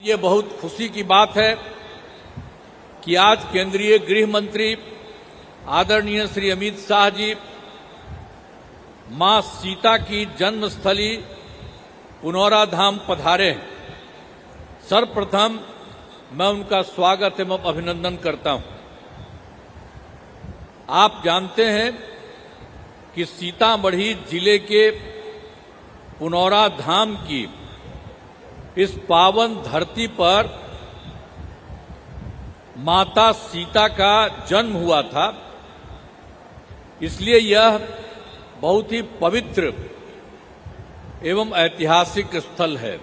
ये बहुत खुशी की बात है कि आज केंद्रीय गृह मंत्री आदरणीय श्री अमित शाह जी मां सीता की जन्मस्थली पुनौरा धाम पधारे हैं। सर्वप्रथम मैं उनका स्वागत एवं अभिनंदन करता हूं। आप जानते हैं कि सीतामढ़ी जिले के पुनौरा धाम की इस पावन धरती पर माता सीता का जन्म हुआ था, इसलिए यह बहुत ही पवित्र एवं ऐतिहासिक स्थल है।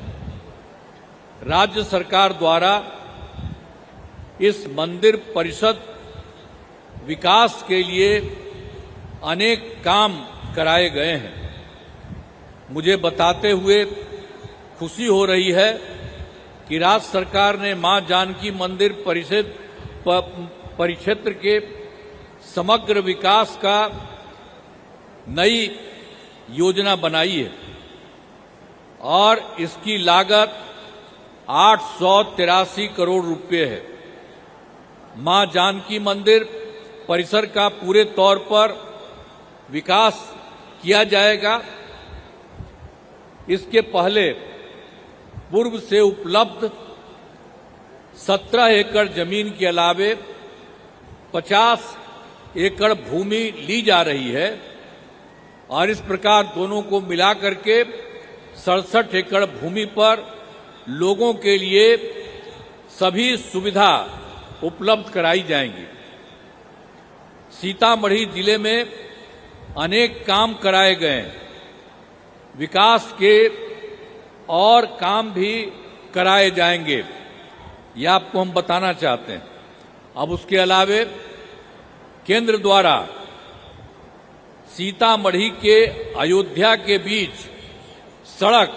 राज्य सरकार द्वारा इस मंदिर परिषद विकास के लिए अनेक काम कराए गए हैं। मुझे बताते हुए खुशी हो रही है कि राज्य सरकार ने मां जानकी मंदिर परिक्षेत्र के समग्र विकास का नई योजना बनाई है और इसकी लागत 883 करोड़ रुपए है। मां जानकी मंदिर परिसर का पूरे तौर पर विकास किया जाएगा। इसके पहले पूर्व से उपलब्ध 17 एकड़ जमीन के अलावे 50 एकड़ भूमि ली जा रही है और इस प्रकार दोनों को मिलाकर के 67 एकड़ भूमि पर लोगों के लिए सभी सुविधा उपलब्ध कराई जाएंगी। सीतामढ़ी जिले में अनेक काम कराए गए हैं। विकास के और काम भी कराए जाएंगे, यह आपको हम बताना चाहते हैं। अब उसके अलावे केंद्र द्वारा सीतामढ़ी के अयोध्या के बीच सड़क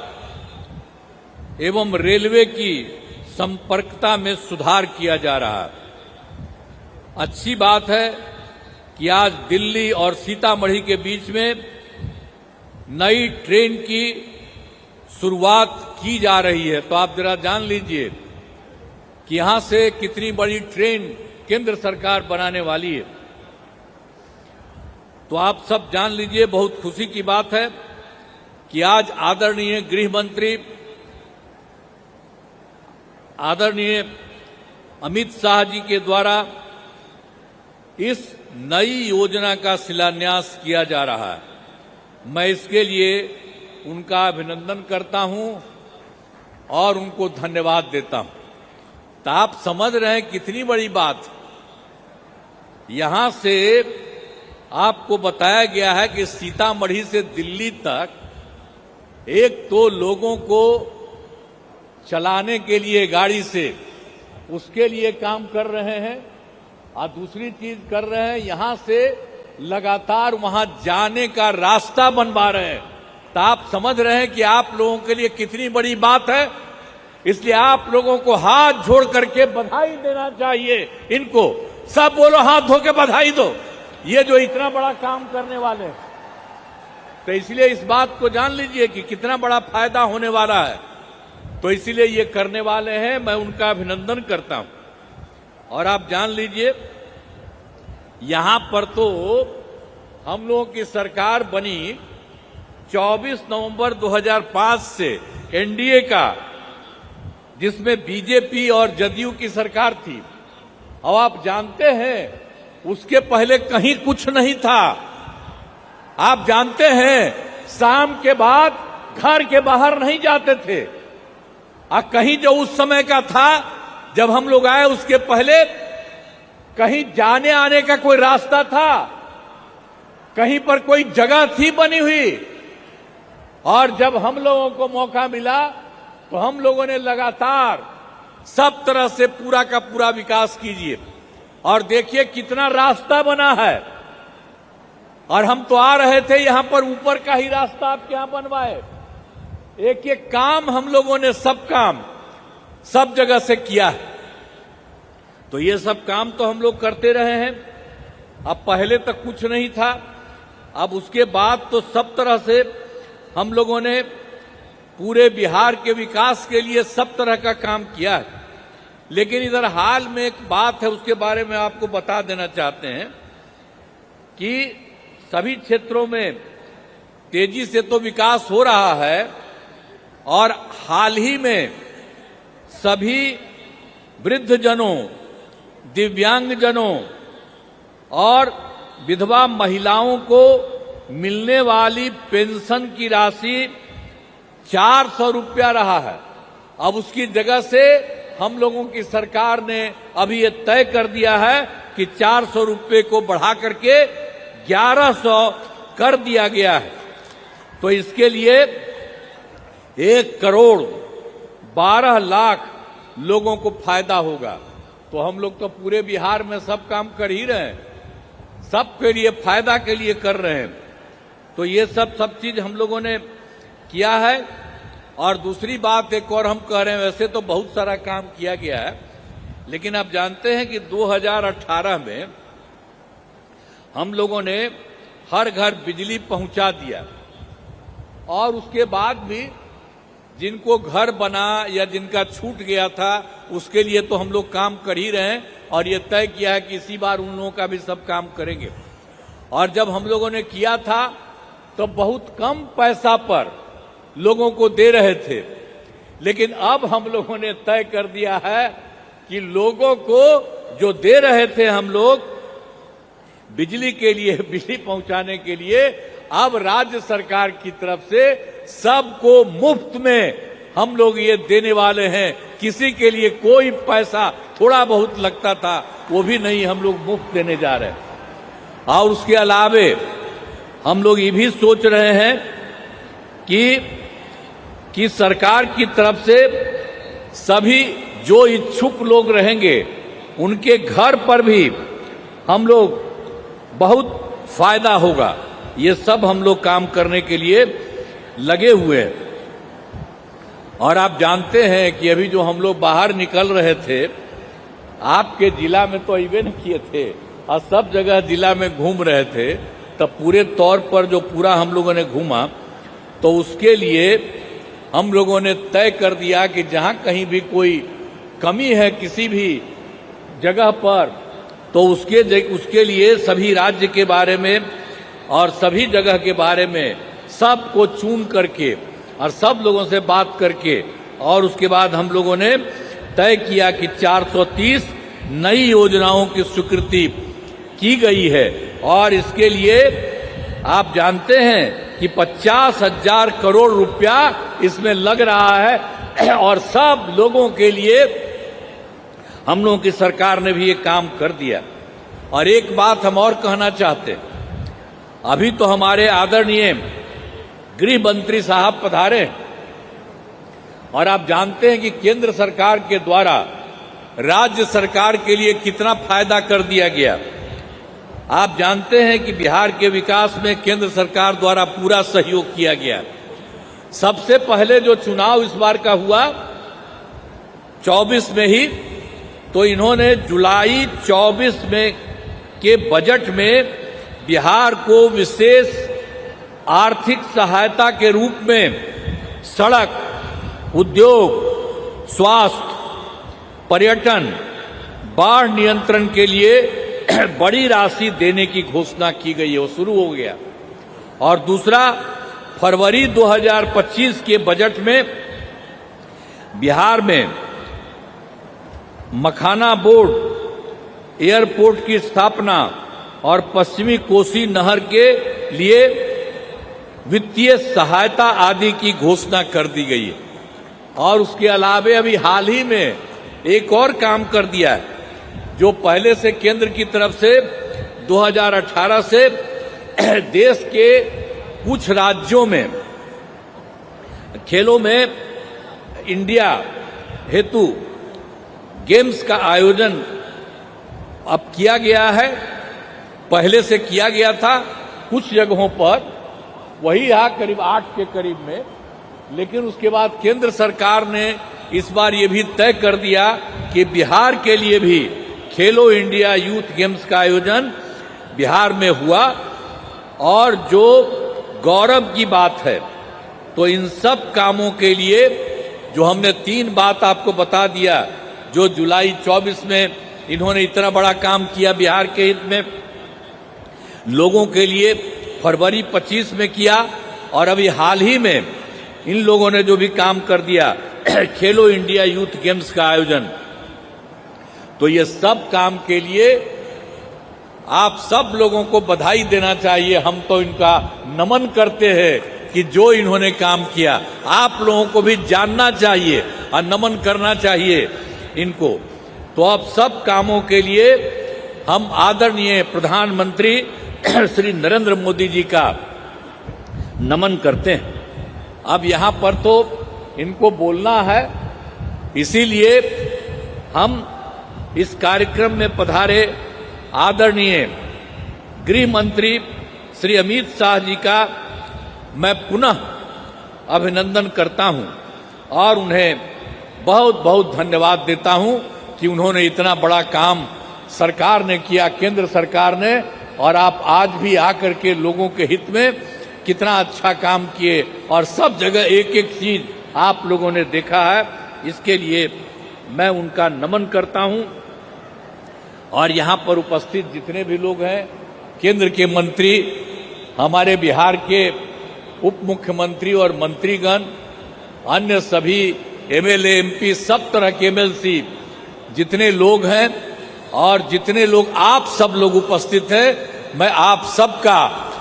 एवं रेलवे की संपर्कता में सुधार किया जा रहा है। अच्छी बात है कि आज दिल्ली और सीतामढ़ी के बीच में नई ट्रेन की शुरुआत की जा रही है। तो आप जरा जान लीजिए कि यहां से कितनी बड़ी ट्रेन केंद्र सरकार बनाने वाली है। तो आप सब जान लीजिए, बहुत खुशी की बात है कि आज आदरणीय गृह मंत्री आदरणीय अमित शाह जी के द्वारा इस नई योजना का शिलान्यास किया जा रहा है। मैं इसके लिए उनका अभिनंदन करता हूं और उनको धन्यवाद देता हूं। तो आप समझ रहे हैं कितनी बड़ी बात। यहां से आपको बताया गया है कि सीतामढ़ी से दिल्ली तक एक तो लोगों को चलाने के लिए गाड़ी से उसके लिए काम कर रहे हैं और दूसरी चीज कर रहे हैं, यहां से लगातार वहां जाने का रास्ता बनवा रहे हैं। तो आप समझ रहे हैं कि आप लोगों के लिए कितनी बड़ी बात है। इसलिए आप लोगों को हाथ जोड़ करके बधाई देना चाहिए। इनको सब बोलो, हाथ धो के बधाई दो, ये जो इतना बड़ा काम करने वाले हैं। तो इसलिए इस बात को जान लीजिए कि कितना बड़ा फायदा होने वाला है। तो इसीलिए ये करने वाले हैं, मैं उनका अभिनंदन करता हूं। और आप जान लीजिए, यहां पर तो हम लोगों की सरकार बनी 24 नवंबर 2005 से एनडीए का, जिसमें बीजेपी और जदयू की सरकार थी। अब आप जानते हैं उसके पहले कहीं कुछ नहीं था। आप जानते हैं शाम के बाद घर के बाहर नहीं जाते थे। कहीं जो उस समय का था जब हम लोग आए, उसके पहले कहीं जाने आने का कोई रास्ता था, कहीं पर कोई जगह थी बनी हुई। और जब हम लोगों को मौका मिला तो हम लोगों ने लगातार सब तरह से पूरा का पूरा विकास कीजिए। और देखिए कितना रास्ता बना है। और हम तो आ रहे थे, यहां पर ऊपर का ही रास्ता आपके यहां बनवाए। एक एक काम हम लोगों ने सब काम सब जगह से किया है। तो ये सब काम तो हम लोग करते रहे हैं। अब पहले तक कुछ नहीं था, अब उसके बाद तो सब तरह से हम लोगों ने पूरे बिहार के विकास के लिए सब तरह का काम किया है। लेकिन इधर हाल में एक बात है, उसके बारे में आपको बता देना चाहते हैं कि सभी क्षेत्रों में तेजी से तो विकास हो रहा है और हाल ही में सभी वृद्धजनों, दिव्यांगजनों और विधवा महिलाओं को मिलने वाली पेंशन की राशि 400 रुपया रहा है। अब उसकी जगह से हम लोगों की सरकार ने अभी ये तय कर दिया है कि 400 रुपये को बढ़ा करके 1100 कर दिया गया है। तो इसके लिए 1,12,00,000 लोगों को फायदा होगा। तो हम लोग तो पूरे बिहार में सब काम कर ही रहे हैं, सबके लिए फायदा के लिए कर रहे हैं। तो ये सब चीज हम लोगों ने किया है। और दूसरी बात एक और हम कह रहे हैं, वैसे तो बहुत सारा काम किया गया है, लेकिन आप जानते हैं कि 2018 में हम लोगों ने हर घर बिजली पहुंचा दिया और उसके बाद भी जिनको घर बना या जिनका छूट गया था उसके लिए तो हम लोग काम कर ही रहे हैं और ये तय किया है कि इसी बार उन लोगों का भी सब काम करेंगे। और जब हम लोगों ने किया था तो बहुत कम पैसा पर लोगों को दे रहे थे, लेकिन अब हम लोगों ने तय कर दिया है कि लोगों को जो दे रहे थे हम लोग बिजली के लिए, बिजली पहुंचाने के लिए, अब राज्य सरकार की तरफ से सबको मुफ्त में हम लोग ये देने वाले हैं। किसी के लिए कोई पैसा थोड़ा बहुत लगता था वो भी नहीं, हम लोग मुफ्त देने जा रहे हैं। और उसके अलावे हम लोग ये भी सोच रहे हैं कि सरकार की तरफ से सभी जो इच्छुक लोग रहेंगे उनके घर पर भी हम लोग बहुत फायदा होगा। ये सब हम लोग काम करने के लिए लगे हुए हैं। और आप जानते हैं कि अभी जो हम लोग बाहर निकल रहे थे, आपके जिला में तो अइबे नहीं किए थे और सब जगह जिला में घूम रहे थे, तब पूरे तौर पर जो पूरा हम लोगों ने घूमा तो उसके लिए हम लोगों ने तय कर दिया कि जहां कहीं भी कोई कमी है किसी भी जगह पर तो उसके लिए सभी राज्य के बारे में और सभी जगह के बारे में सबको चुन करके और सब लोगों से बात करके और उसके बाद हम लोगों ने तय किया कि 430 नई योजनाओं की स्वीकृति की गई है। और इसके लिए आप जानते हैं कि 50,000 करोड़ रुपया इसमें लग रहा है और सब लोगों के लिए हम लोगों की सरकार ने भी ये काम कर दिया। और एक बात हम और कहना चाहते हैं, अभी तो हमारे आदरणीय गृह मंत्री साहब पधारे और आप जानते हैं कि केंद्र सरकार के द्वारा राज्य सरकार के लिए कितना फायदा कर दिया गया। आप जानते हैं कि बिहार के विकास में केंद्र सरकार द्वारा पूरा सहयोग किया गया। सबसे पहले जो चुनाव इस बार का हुआ 24 में ही, तो इन्होंने जुलाई 24 में के बजट में बिहार को विशेष आर्थिक सहायता के रूप में सड़क, उद्योग, स्वास्थ्य, पर्यटन, बाढ़ नियंत्रण के लिए बड़ी राशि देने की घोषणा की गई है, वो शुरू हो गया। और दूसरा, फरवरी 2025 के बजट में बिहार में मखाना बोर्ड एयरपोर्ट की स्थापना और पश्चिमी कोसी नहर के लिए वित्तीय सहायता आदि की घोषणा कर दी गई है। और उसके अलावे अभी हाल ही में एक और काम कर दिया है, जो पहले से केंद्र की तरफ से 2018 से देश के कुछ राज्यों में खेलों में इंडिया हेतु गेम्स का आयोजन अब किया गया है। पहले से किया गया था कुछ जगहों पर, वही यहाँ करीब 8 के करीब में, लेकिन उसके बाद केंद्र सरकार ने इस बार ये भी तय कर दिया कि बिहार के लिए भी खेलो इंडिया यूथ गेम्स का आयोजन बिहार में हुआ। और जो गौरव की बात है, तो इन सब कामों के लिए जो हमने 3 बात आपको बता दिया, जो जुलाई 24 में इन्होंने इतना बड़ा काम किया बिहार के हित में, लोगों के लिए फरवरी 25 में किया, और अभी हाल ही में इन लोगों ने जो भी काम कर दिया खेलो इंडिया यूथ गेम्स का आयोजन, तो ये सब काम के लिए आप सब लोगों को बधाई देना चाहिए। हम तो इनका नमन करते हैं कि जो इन्होंने काम किया, आप लोगों को भी जानना चाहिए और नमन करना चाहिए इनको। तो अब सब कामों के लिए हम आदरणीय प्रधानमंत्री श्री नरेंद्र मोदी जी का नमन करते हैं। अब यहां पर तो इनको बोलना है, इसीलिए हम इस कार्यक्रम में पधारे आदरणीय गृह मंत्री श्री अमित शाह जी का मैं पुनः अभिनंदन करता हूं और उन्हें बहुत बहुत धन्यवाद देता हूं कि उन्होंने इतना बड़ा काम सरकार ने किया, केंद्र सरकार ने, और आप आज भी आकर के लोगों के हित में कितना अच्छा काम किए और सब जगह एक एक चीज आप लोगों ने देखा है। इसके लिए मैं उनका नमन करता हूं। और यहां पर उपस्थित जितने भी लोग हैं, केंद्र के मंत्री, हमारे बिहार के उप मुख्यमंत्री और मंत्रीगण, अन्य सभी एमएलए एमपी, सब तरह के एमएलसी जितने लोग हैं और जितने लोग आप सब लोग उपस्थित हैं, मैं आप सबका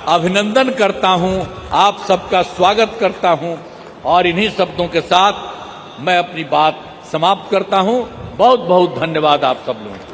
अभिनंदन करता हूं, आप सबका स्वागत करता हूं और इन्हीं शब्दों के साथ मैं अपनी बात समाप्त करता हूं। बहुत बहुत धन्यवाद आप सब लोगों को।